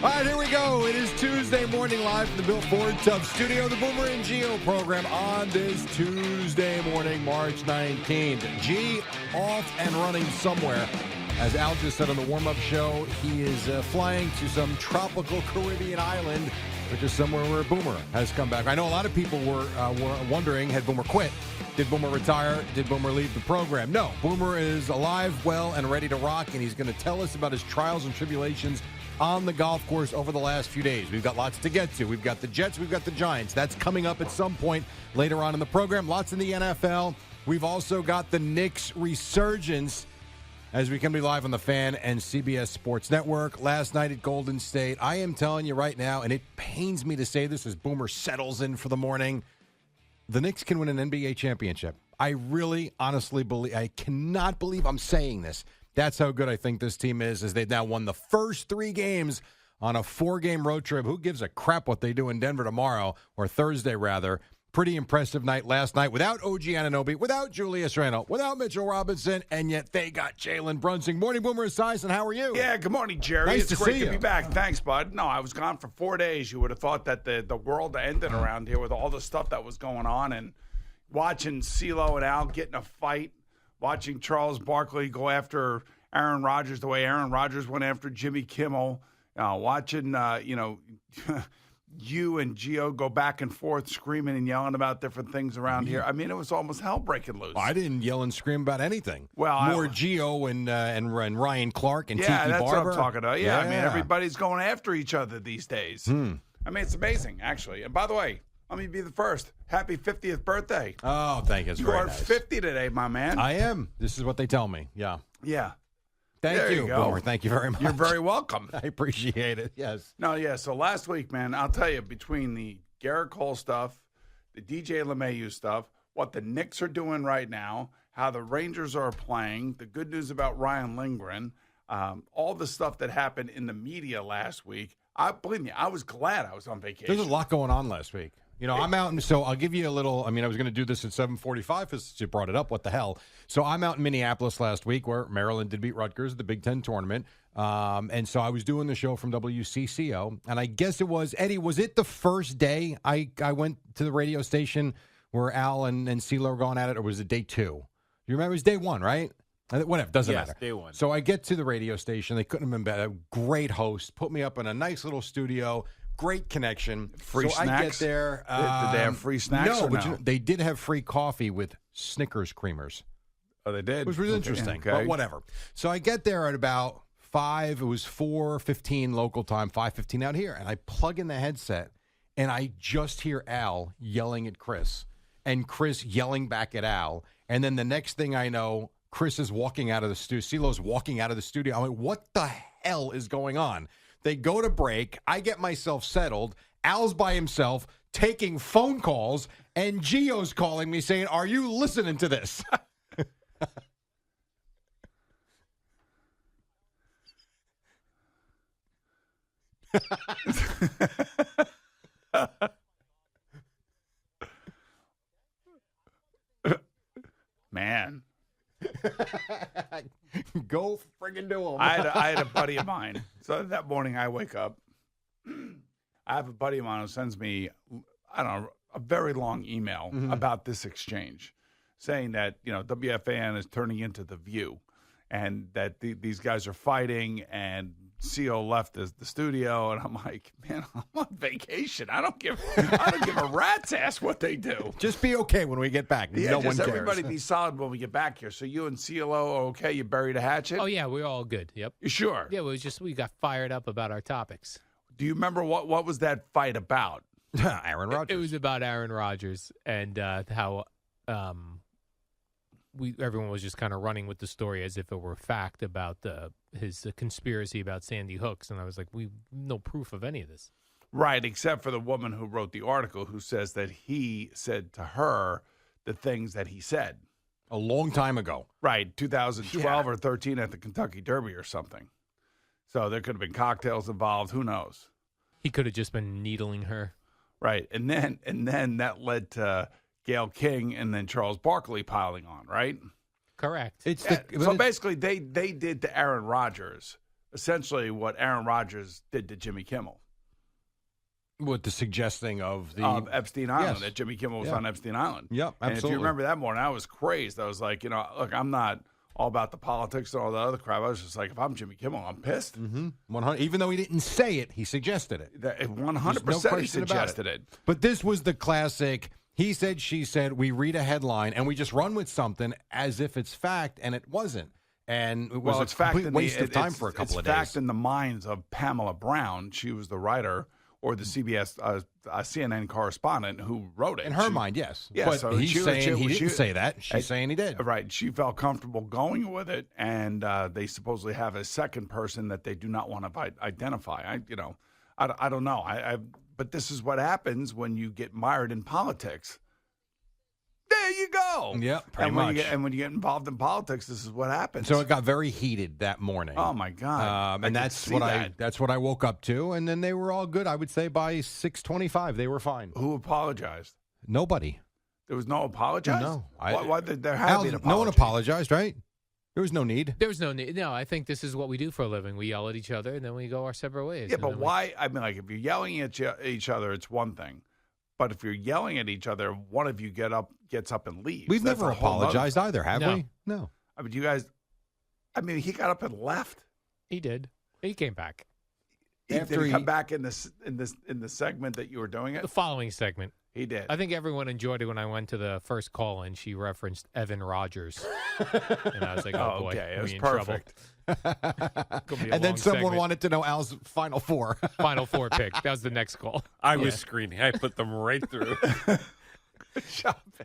All right, here we go. It is Tuesday morning live from the Bill Ford Tub Studio, the Boomer and Geo program on this Tuesday morning, March 19th. G off and running somewhere. As Al just said on the warm-up show, he is flying to some tropical Caribbean island, which is somewhere where Boomer has come back. I know a lot of people were wondering, had Boomer quit? Did Boomer retire? Did Boomer leave the program? No, Boomer is alive, well, and ready to rock, and he's going to tell us about his trials and tribulations on the golf course over the last few days. We've got lots to get to. We've got the Jets. We've got the Giants. That's coming up at some point later on in the program. Lots in the NFL. We've also got the Knicks resurgence as we can be live on the Fan and CBS Sports Network. Last night at Golden State, I am telling you right now, and it pains me to say this as Boomer settles in for the morning, the Knicks can win an NBA championship. I really, honestly believe, I cannot believe I'm saying this. That's how good I think this team is, as they've now won the first 3 games on a 4-game road trip. Who gives a crap what they do in Denver tomorrow, or Thursday, rather. Pretty impressive night last night without OG Anunoby, without Julius Randle, without Mitchell Robinson, and yet they got Jalen Brunson. Morning, Boomer Esiason. How are you? Yeah, good morning, Jerry. Nice it's to great see to be you. back. Thanks, bud. No, I was gone for 4 days. You would have thought that the world ended around here with all the stuff that was going on, and watching CeeLo and Al get in a fight, watching Charles Barkley go after Aaron Rodgers the way Aaron Rodgers went after Jimmy Kimmel, watching, you and Gio go back and forth screaming and yelling about different things around here. I mean, it was almost hell breaking loose. I didn't yell and scream about anything. Well, more Gio and Ryan Clark and Tiki that's Barber. what I'm talking about. Yeah, I mean, everybody's going after each other these days. I mean, it's amazing, actually. And by the way, let me be the first. Happy 50th birthday. Oh, thank you. It's You very are nice. 50 today, my man. I am. This is what they tell me. Yeah. Yeah. Thank There you, you go. Boomer. Thank you very much. You're very welcome. I appreciate it. Yes. No, yeah. So last week, man, I'll tell you, between the Garrett Cole stuff, the DJ LeMahieu stuff, what the Knicks are doing right now, how the Rangers are playing, the good news about Ryan Lindgren, all the stuff that happened in the media last week. Believe me, I was glad I was on vacation. There's a lot going on last week. You know, I'm out, and so I'll give you a little. I mean, I was going to do this at 7:45 because you brought it up. What the hell? So I'm out in Minneapolis last week, where Maryland did beat Rutgers at the Big Ten tournament, and so I was doing the show from WCCO, and I guess it was Eddie. Was it the first day I went to the radio station where Al and CeeLo were going at it, or was it day 2? You remember? It was day 1, right? Whatever, doesn't matter. Day 1. So I get to the radio station. They couldn't have been better. Great host. Put me up in a nice little studio. Great connection. Free so snacks? I get there. Did they have free snacks No, or but no? you know, they did have free coffee with Snickers creamers, Oh, they did? which was interesting, Okay. but whatever. So I get there at about 5. It was 4:15 local time, 5:15 out here, and I plug in the headset, and I just hear Al yelling at Chris, and Chris yelling back at Al, and then the next thing I know, Chris is walking out of the studio. CeeLo's walking out of the studio. I'm like, what the hell is going on? They go to break. I get myself settled. Al's by himself taking phone calls, and Gio's calling me saying, are you listening to this? Man. Go friggin' do them. I had a buddy of mine. So that morning I wake up. I have a buddy of mine who sends me, I don't know, a very long email about this exchange, saying that, WFAN is turning into The View, and that these guys are fighting, and CO left the studio, and I'm like, man, I'm on vacation. I don't give a rat's ass what they do. Just be okay when we get back. Yeah, no one just cares. everybody be solid when we get back here. So you and CeeLo are okay? You buried a hatchet? Oh, yeah, we're all good. Yep. You sure? Yeah, we got fired up about our topics. Do you remember what was that fight about? Aaron Rodgers. It was about Aaron Rodgers and how everyone was just kind of running with the story as if it were fact about his conspiracy about Sandy Hooks, and I was like, we no proof of any of this. Right, except for the woman who wrote the article, who says that he said to her the things that he said. A long time ago. Right, 2012 or 13 at the Kentucky Derby or something. So there could have been cocktails involved. Who knows? He could have just been needling her. Right, and then that led to Gayle King and then Charles Barkley piling on. Right. Correct. It's So basically, they did to Aaron Rodgers essentially what Aaron Rodgers did to Jimmy Kimmel. With the suggesting of the Epstein Island, Yes. that Jimmy Kimmel was Yeah. on Epstein Island. Yep, And if absolutely. you remember that morning, I was crazed. I was like, look, I'm not all about the politics and all that other crap. I was just like, if I'm Jimmy Kimmel, I'm pissed. 100. Even though he didn't say it, he suggested it. 100% he suggested it. But this was the classic. He said, she said. We read a headline and we just run with something as if it's fact, and it wasn't. And it was It's a fact complete in waste of time for a couple of days. It's fact in the minds of Pamela Brown. She was the writer or the CBS CNN correspondent who wrote it. In her mind, yes. Yeah, but so he's saying he didn't she- say that. She's saying he did. Right. She felt comfortable going with it, and they supposedly have a second person that they do not want to identify. I don't know. But this is what happens when you get mired in politics. There you go. Yep, pretty and much. When you get involved in politics, this is what happens. So it got very heated that morning. Oh my God! And that's what I woke up to. And then they were all good. I would say by 6:25 they were fine. Who apologized? Nobody. There was no apologize. No. Why did there have to be an apology? No one apologized, right? There was no need. There was no need. No, I think this is what we do for a living. We yell at each other, and then we go our separate ways. Yeah, And but then why? I mean, like if you're yelling at each other, it's one thing. But if you're yelling at each other, one of you gets up and leaves. We've That's never a whole nother apologized thing. either, have No. we? No. I mean, you guys. I mean, he got up and left. He did. He came back. Did After he he- come back in the segment that you were doing The it? following segment. He did. I think everyone enjoyed it when I went to the first call and she referenced Evan Rogers. And I was like, oh, Oh, boy. okay. It are was we in perfect. Trouble? And then someone segment. wanted to know Al's final four. Final four pick. That was the next call. I was screening. I put them right through.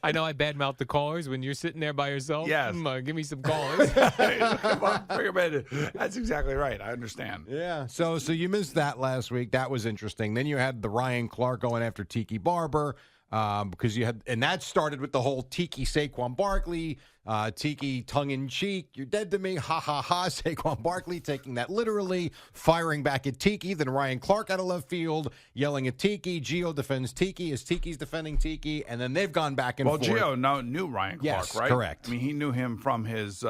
I know I badmouth the callers when you're sitting there by yourself. Yes. Give me some callers. Come on, bring him in. That's exactly right. I understand. Yeah. So you missed that last week. That was interesting. Then you had the Ryan Clark going after Tiki Barber. Because you had, and that started with the whole Tiki Saquon Barkley, Tiki tongue in cheek, you're dead to me, ha ha ha. Saquon Barkley taking that literally, firing back at Tiki. Then Ryan Clark out of left field yelling at Tiki. Gio defends Tiki as Tiki's defending Tiki, and then they've gone back and Well, forth. Gio knew Ryan Clark, Yes, right? correct. I mean, he knew him from his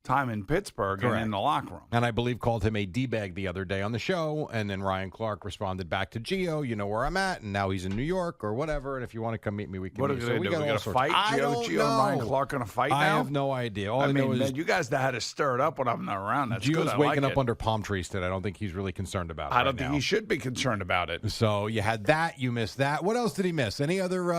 time in Pittsburgh and Correct. in the locker room. And I believe called him a D-bag the other day on the show. And then Ryan Clark responded back to Gio, you know where I'm at, and now he's in New York or whatever. And if you want to come meet me, we can What are meet. we going to do? We're going to fight? I Gio don't and Ryan know. Clark going to fight now? I have no idea. All I, I know mean, is man, you guys had to stir it up when I'm not around. That's Gio's good. I waking like up it. under palm trees today. I don't think he's really concerned about it. I don't right think now. he should be concerned about it. So you had that. You missed that. What else did he miss? Any other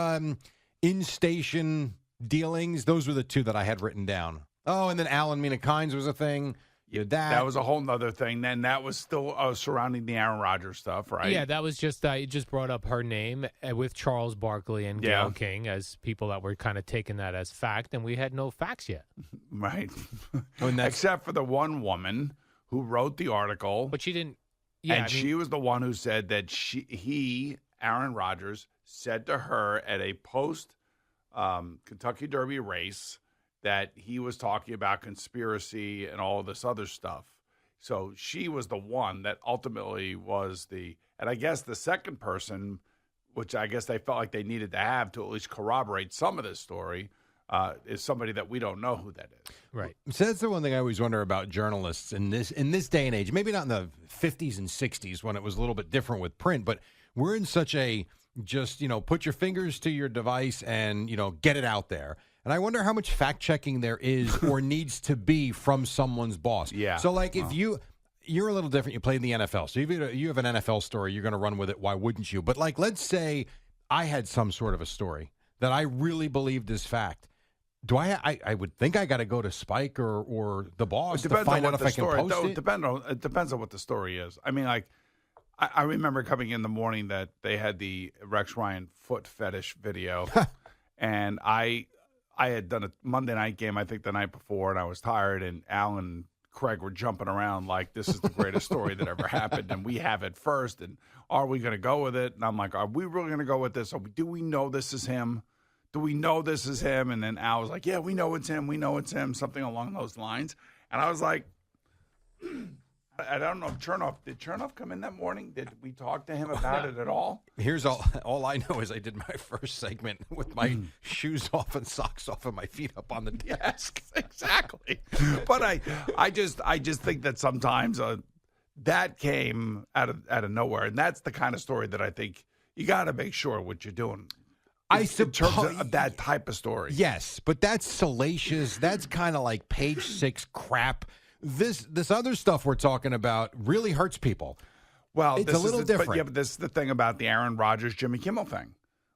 in-station dealings? Those were the two that I had written down. Oh, and then Alan Mina Kynes was a thing. You had that. That was a whole nother thing. Then that was still surrounding the Aaron Rodgers stuff, right? Yeah, that was just it just brought up her name with Charles Barkley and Gail Yeah. King as people that were kind of taking that as fact, and we had no facts yet. Right. And that's- Except for the one woman who wrote the article. But she didn't. Yeah, and she was the one who said that Aaron Rodgers, said to her at a post Kentucky Derby race that he was talking about conspiracy and all this other stuff. So she was the one that ultimately was and I guess the second person, which I guess they felt like they needed to have to at least corroborate some of this story, is somebody that we don't know who that is. right. So that's the one thing I always wonder about journalists in this day and age. Maybe not in the 50s and 60s when it was a little bit different with print, but we're in such a just, put your fingers to your device and, get it out there. And I wonder how much fact checking there is or needs to be from someone's boss. Yeah. So like if you're a little different, you play in the NFL. So if you have an NFL story, you're going to run with it. Why wouldn't you? But like, let's say I had some sort of a story that I really believed is fact. Do I would think I got to go to Spike or the boss to find out if I can post it? It depends on what the story is. I mean, like, I remember coming in the morning that they had the Rex Ryan foot fetish video, and I had done a Monday night game, I think the night before, and I was tired, and Al and Craig were jumping around like this is the greatest story that ever happened, and we have it first, and are we going to go with it? And I'm like, are we really going to go with this? Do we know this is him? Do we know this is him? And then Al was like, yeah, we know it's him. We know it's him, something along those lines. And I was like, I don't know if did Chernoff come in that morning? Did we talk to him about it at all? Here's all I know is I did my first segment with my shoes off and socks off and my feet up on the desk. Yes, exactly. But I just think that sometimes that came out of nowhere, and that's the kind of story that I think you got to make sure what you're doing. In terms of that type of story. Yes, but that's salacious. That's kind of like Page 6 crap. This other stuff we're talking about really hurts people. Well, it's a little different. But this is the thing about the Aaron Rodgers, Jimmy Kimmel thing.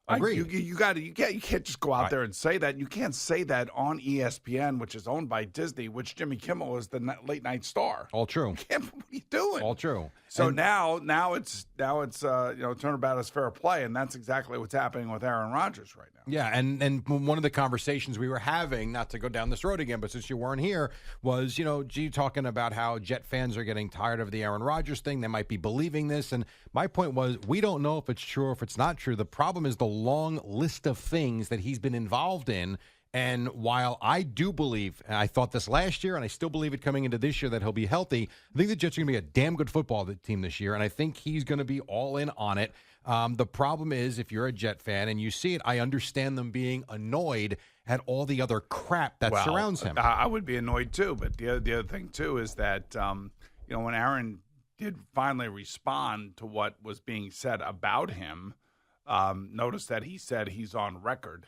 Agreed. You can't just go out there and say that. You can't say that on ESPN, which is owned by Disney, which Jimmy Kimmel is the late night star. All true. What are you doing? All true. So now it's turnabout is fair play, and that's exactly what's happening with Aaron Rodgers right now. Yeah, and one of the conversations we were having, not to go down this road again, but since you weren't here, was, G talking about how Jet fans are getting tired of the Aaron Rodgers thing. They might be believing this. And my point was, we don't know if it's true or if it's not true. The problem is the long list of things that he's been involved in. And while I do believe, and I thought this last year, and I still believe it coming into this year, that he'll be healthy, I think the Jets are going to be a damn good football team this year, and I think he's going to be all in on it. The problem is, if you're a Jet fan and you see it, I understand them being annoyed at all the other crap that surrounds him. I would be annoyed too, but the other thing too is that when Aaron did finally respond to what was being said about him, notice that he said he's on record.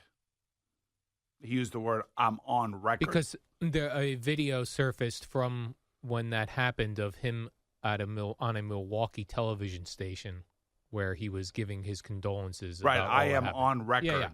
He used the word, I'm on record. Because a video surfaced from when that happened of him on a Milwaukee television station where he was giving his condolences. Right, about I what am happened. on record.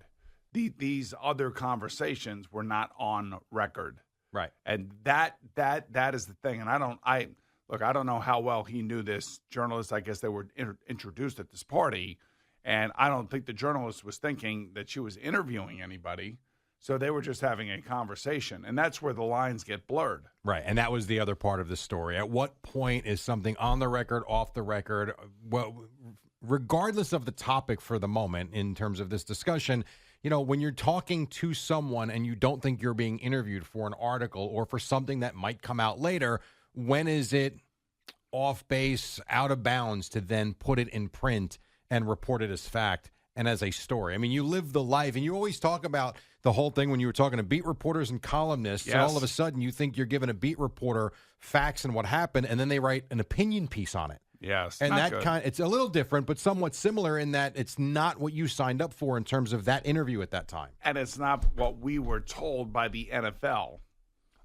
Yeah. These other conversations were not on record. Right. And that is the thing. And I don't know how well he knew this journalist. I guess they were introduced at this party. And I don't think the journalist was thinking that she was interviewing anybody. So they were just having a conversation, and that's where the lines get blurred. Right, and that was the other part of the story. At what point is something on the record, off the record? Well, regardless of the topic for the moment in terms of this discussion, when you're talking to someone and you don't think you're being interviewed for an article or for something that might come out later, when is it off base, out of bounds to then put it in print and report it as fact and as a story? I mean, you live the life, and you always talk about the whole thing when you were talking to beat reporters and columnists, and all of a sudden you think you're giving a beat reporter facts and what happened, and then they write an opinion piece on it. Yes, and it's a little different, but somewhat similar in that it's not what you signed up for in terms of that interview at that time. And it's not what we were told by the NFL.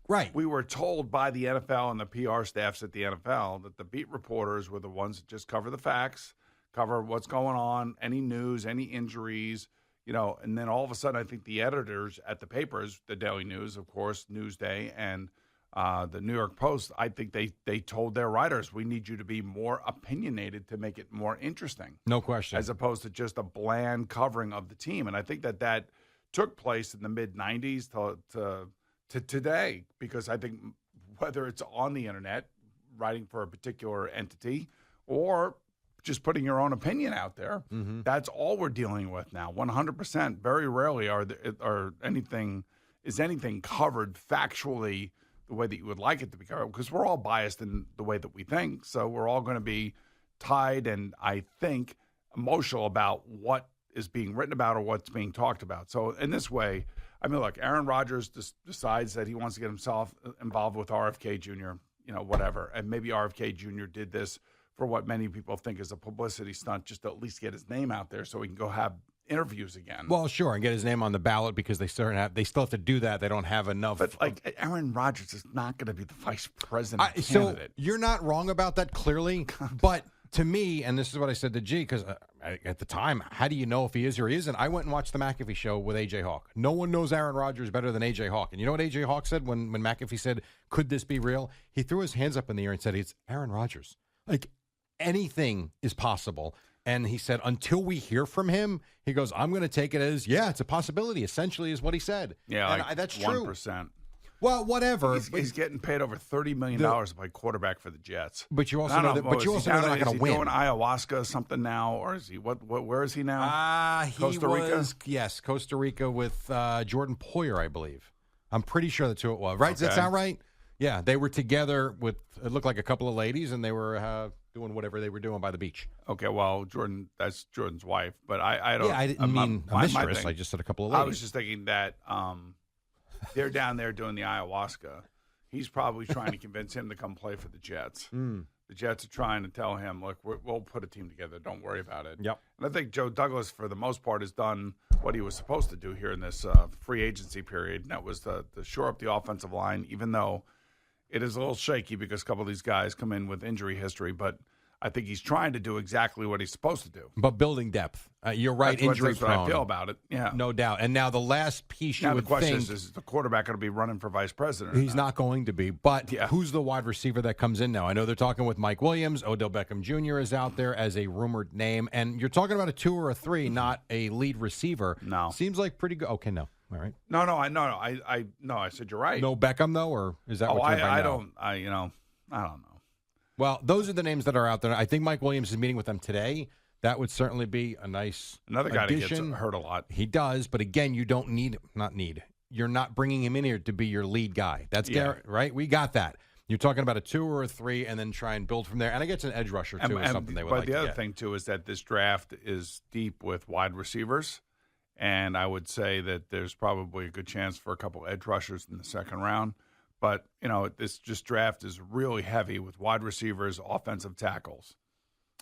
Right. We were told by the NFL and the PR staffs at the NFL that the beat reporters were the ones that just cover the facts, cover what's going on, any news, any injuries, and then all of a sudden I think the editors at the papers, the Daily News, of course, Newsday, and the New York Post, I think they told their writers, we need you to be more opinionated to make it more interesting. No question. As opposed to just a bland covering of the team. And I think that took place in the mid-'90s to today, because I think whether it's on the internet, writing for a particular entity, or just putting your own opinion out there, that's all we're dealing with now, 100%. Very rarely is anything covered factually the way that you would like it to be covered, because we're all biased in the way that we think. So we're all going to be tied and, I think, emotional about what is being written about or what's being talked about. So in this way, I mean, look, Aaron Rodgers decides that he wants to get himself involved with RFK Jr., whatever. And maybe RFK Jr. did this for what many people think is a publicity stunt, just to at least get his name out there so he can go have interviews again. Well, sure, and get his name on the ballot, because they still have to do that. They don't have enough. But Aaron Rodgers is not going to be the vice president candidate. So you're not wrong about that, clearly. But to me, and this is what I said to G, because at the time, how do you know if he is or he isn't? I went and watched the McAfee show with A.J. Hawk. No one knows Aaron Rodgers better than A.J. Hawk. And you know what A.J. Hawk said when McAfee said, could this be real? He threw his hands up in the air and said, it's Aaron Rodgers. Anything is possible. And he said, until we hear from him, he goes, I'm going to take it as, it's a possibility, essentially, is what he said. Yeah, and that's 1%. True. Well, whatever. He's getting paid over $30 million to play quarterback for the Jets. But you also know that. But you also know they're not going to win. Is he doing ayahuasca or something now, or is he? Where is he now? Costa Rica. Yes, Costa Rica with Jordan Poyer, I believe. I'm pretty sure that's who it was. Right? Does that sound right? Yeah, they were together with, it looked like a couple of ladies, and they were doing whatever they were doing by the beach. Okay, well, that's Jordan's wife, but I don't. Yeah, I didn't mean a mistress. I just said a couple of ladies. I was just thinking that they're down there doing the ayahuasca. He's probably trying to convince him to come play for the Jets The Jets are trying to tell him, look, we'll put a team together. Don't worry about it. Yep. And I think Joe Douglas, for the most part, has done what he was supposed to do here in this free agency period, and that was to shore up the offensive line, even though it is a little shaky because a couple of these guys come in with injury history. But I think he's trying to do exactly what he's supposed to do. But building depth. You're right, injury that's what I feel about it. Yeah. No doubt. And now the last piece Now you the would question think... is the quarterback going to be running for vice president? He's not going to be. But Yeah. who's the wide receiver that comes in now? I know they're talking with Mike Williams. Odell Beckham Jr. is out there as a rumored name. And you're talking about a 2 or a 3, not a lead receiver. No. Seems like pretty good. Okay, no. All right. No. I said you're right. No Beckham, though, or is that what you're I about? don't know. Well, those are the names that are out there. I think Mike Williams is meeting with them today. That would certainly be a nice Another guy addition. that gets hurt a lot. He does, but again, you don't not need. You're not bringing him in here to be your lead guy. That's right. We got that. You're talking about a 2 or a 3, and then try and build from there. And I guess an edge rusher too is something they would like to get. But the other thing too is that this draft is deep with wide receivers, and I would say that there's probably a good chance for a couple edge rushers in the second round. But, this draft is really heavy with wide receivers, offensive tackles,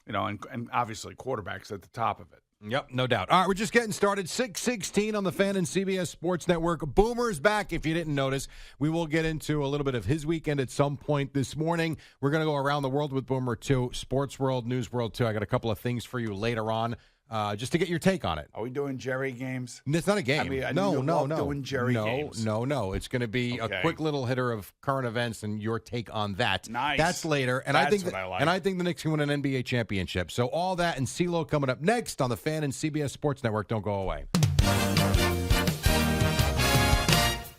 and obviously quarterbacks at the top of it. Yep, no doubt. All right, we're just getting started. 6:16 on the Fan and CBS Sports Network. Boomer's back, if you didn't notice. We will get into a little bit of his weekend at some point this morning. We're going to go around the world with Boomer, too. Sports world, news world, too. I got a couple of things for you later on. Just to get your take on it. Are we doing Jerry games? It's not a game. I mean, no. Doing Jerry games. No. It's going to be a quick little hitter of current events and your take on that. Nice. That's later. And That's I think what I like. And I think the Knicks can win an NBA championship. So all that and CeeLo coming up next on the Fan and CBS Sports Network. Don't go away.